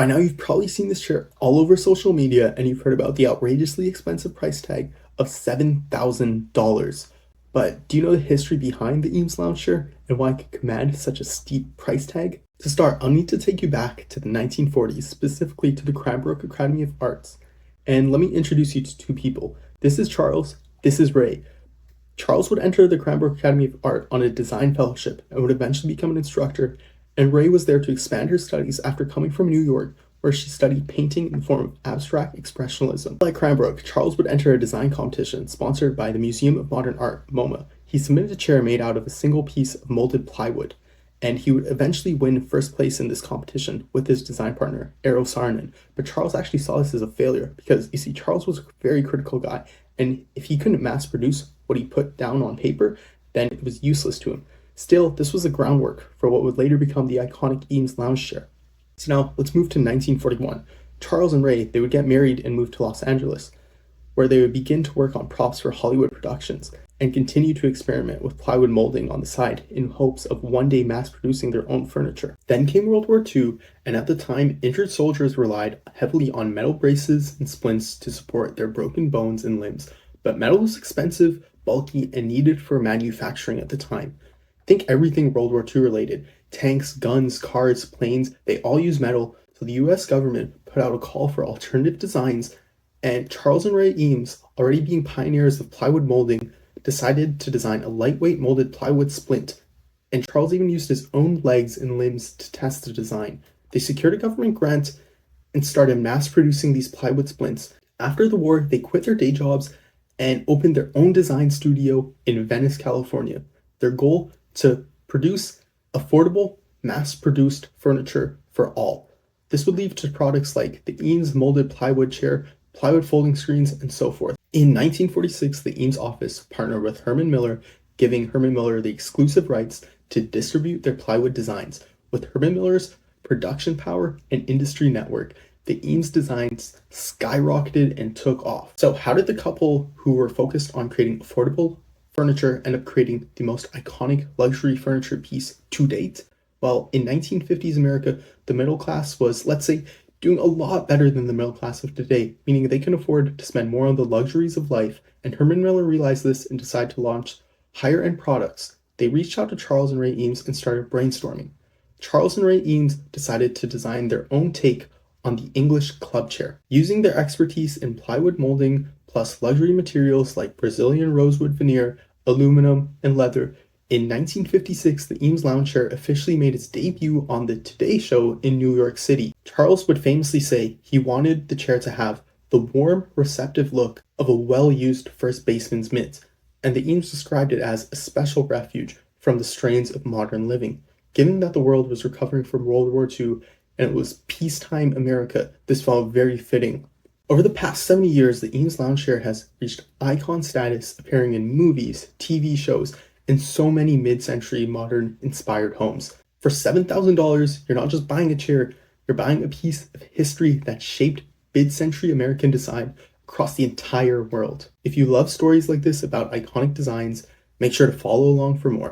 By now, you've probably seen this chair all over social media and you've heard about the outrageously expensive price tag of $7,000. But do you know the history behind the Eames Lounge Chair and why it could command such a steep price tag? To start, I'll need to take you back to the 1940s, specifically to the Cranbrook Academy of Arts. And let me introduce you to two people. This is Charles, this is Ray. Charles would enter the Cranbrook Academy of Art on a design fellowship and would eventually become an instructor, and Ray was there to expand her studies after coming from New York, where she studied painting in the form of abstract expressionism. Like Cranbrook, Charles would enter a design competition sponsored by the Museum of Modern Art, MoMA. He submitted a chair made out of a single piece of molded plywood, and he would eventually win first place in this competition with his design partner, Eero Saarinen. But Charles actually saw this as a failure because, you see, Charles was a very critical guy, and if he couldn't mass produce what he put down on paper, then it was useless to him. Still, this was the groundwork for what would later become the iconic Eames Lounge Chair. So now, let's move to 1941. Charles and Ray, they would get married and move to Los Angeles, where they would begin to work on props for Hollywood productions and continue to experiment with plywood molding on the side in hopes of one day mass producing their own furniture. Then came World War II, and at the time, injured soldiers relied heavily on metal braces and splints to support their broken bones and limbs. But metal was expensive, bulky, and needed for manufacturing at the time. Think everything World War II related. Tanks, guns, cars, planes, they all use metal, so the US government put out a call for alternative designs, and Charles and Ray Eames, already being pioneers of plywood molding, decided to design a lightweight molded plywood splint, and Charles even used his own legs and limbs to test the design. They secured a government grant and started mass producing these plywood splints. After the war, they quit their day jobs and opened their own design studio in Venice, California. Their goal: to produce affordable, mass-produced furniture for all. This would lead to products like the Eames molded plywood chair, plywood folding screens, and so forth. In 1946, the Eames office partnered with Herman Miller, giving Herman Miller the exclusive rights to distribute their plywood designs. With Herman Miller's production power and industry network, the Eames designs skyrocketed and took off. So how did the couple who were focused on creating affordable furniture end up creating the most iconic luxury furniture piece to date? Well, in 1950s America, the middle class was, let's say, doing a lot better than the middle class of today, meaning they can afford to spend more on the luxuries of life, and Herman Miller realized this and decided to launch higher-end products. They reached out to Charles and Ray Eames and started brainstorming. Charles and Ray Eames decided to design their own take on the English club chair. Using their expertise in plywood molding, plus luxury materials like Brazilian rosewood veneer, aluminum, and leather, in 1956, the Eames Lounge Chair officially made its debut on the Today Show in New York City. Charles would famously say he wanted the chair to have the warm, receptive look of a well-used first baseman's mitt, and the Eames described it as a special refuge from the strains of modern living. Given that the world was recovering from World War II and it was peacetime America, this felt very fitting. Over the past 70 years, the Eames Lounge Chair has reached icon status, appearing in movies, TV shows, and so many mid-century modern inspired homes. For $7,000, you're not just buying a chair, you're buying a piece of history that shaped mid-century American design across the entire world. If you love stories like this about iconic designs, make sure to follow along for more.